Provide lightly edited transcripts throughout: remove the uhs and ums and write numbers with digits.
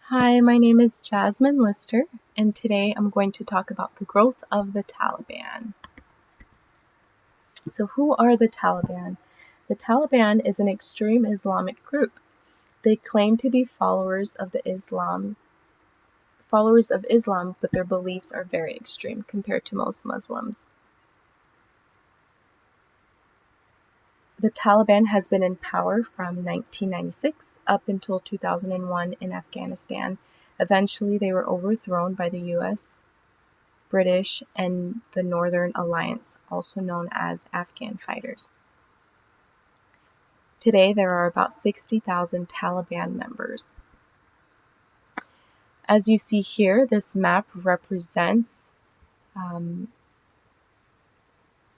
Hi, my name is Jasmine Lister, and today I'm going to talk about the growth of the Taliban. So, who are the Taliban? The Taliban is an extreme Islamic group. They claim to be followers of Islam, but their beliefs are very extreme compared to most Muslims. The Taliban has been in power from 1996 up until 2001 in Afghanistan. Eventually, they were overthrown by the US, British, and the Northern Alliance, also known as Afghan fighters. Today, there are about 60,000 Taliban members. As you see here, this map represents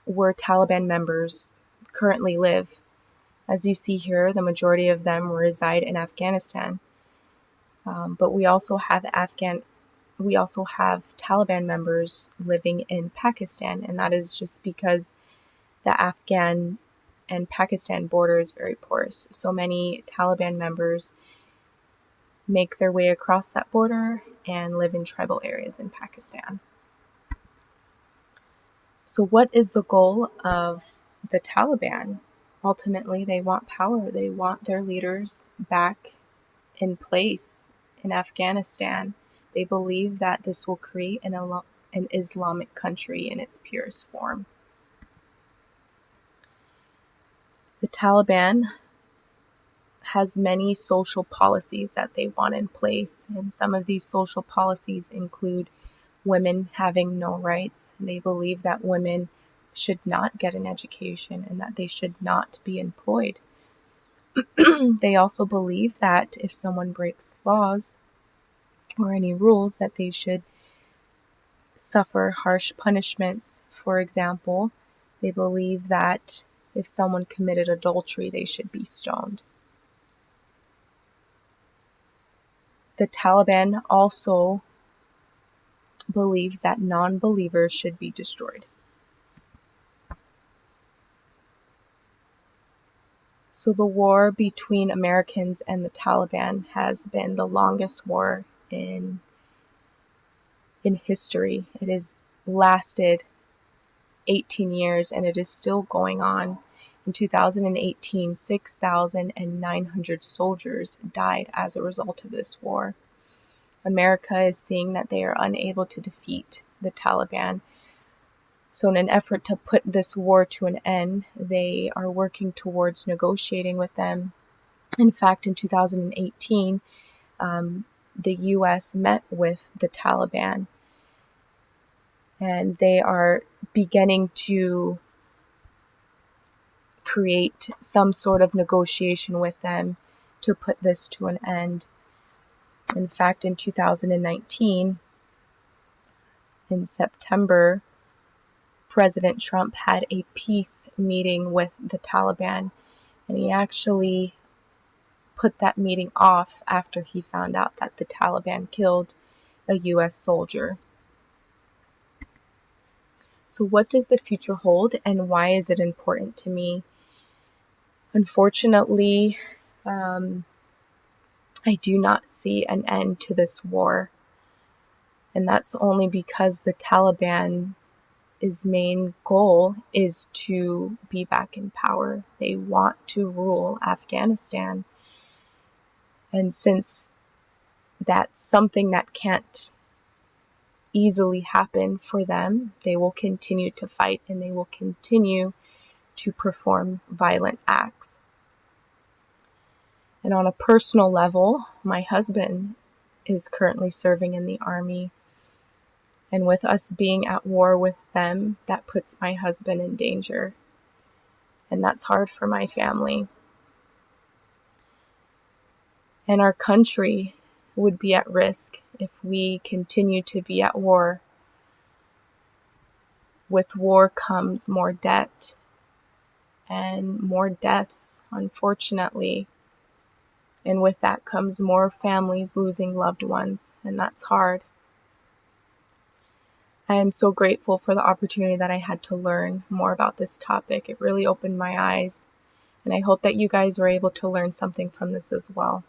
where Taliban members currently live. As you see here, the majority of them reside in Afghanistan. But we also have Taliban members living in Pakistan, and that is just because the Afghan and Pakistan border is very porous. So many Taliban members make their way across that border and live in tribal areas in Pakistan. So what is the goal of the Taliban? Ultimately, they want power. They want their leaders back in place in Afghanistan. They believe that this will create an Islamic country in its purest form. The Taliban has many social policies that they want in place, and some of these social policies include women having no rights. They believe that women should not get an education and that they should not be employed. They also believe that if someone breaks laws or any rules, that they should suffer harsh punishments. For example, they believe that if someone committed adultery, they should be stoned. The Taliban also believes that non-believers should be destroyed. So the war between Americans and the Taliban has been the longest war in history. It has lasted 18 years and it is still going on. In 2018, 6,900 soldiers died as a result of this war. America is seeing that they are unable to defeat the Taliban. So in an effort to put this war to an end, they are working towards negotiating with them. In fact, in 2018, the US met with the Taliban, and they are beginning to create some sort of negotiation with them to put this to an end. In fact, in 2019, in September, President Trump had a peace meeting with the Taliban, and he actually put that meeting off after he found out that the Taliban killed a US soldier. So what does the future hold, and why is it important to me? Unfortunately, I do not see an end to this war, and that's only because the Taliban's main goal is to be back in power. They want to rule Afghanistan, and since that's something that can't easily happen for them, they will continue to fight and they will continue to perform violent acts. And on a personal level, my husband is currently serving in the army. And with us being at war with them, that puts my husband in danger. And that's hard for my family. And our country would be at risk if we continue to be at war. With war comes more debt and more deaths, unfortunately. And with that comes more families losing loved ones, and that's hard. I am so grateful for the opportunity that I had to learn more about this topic. It really opened my eyes, and I hope that you guys were able to learn something from this as well.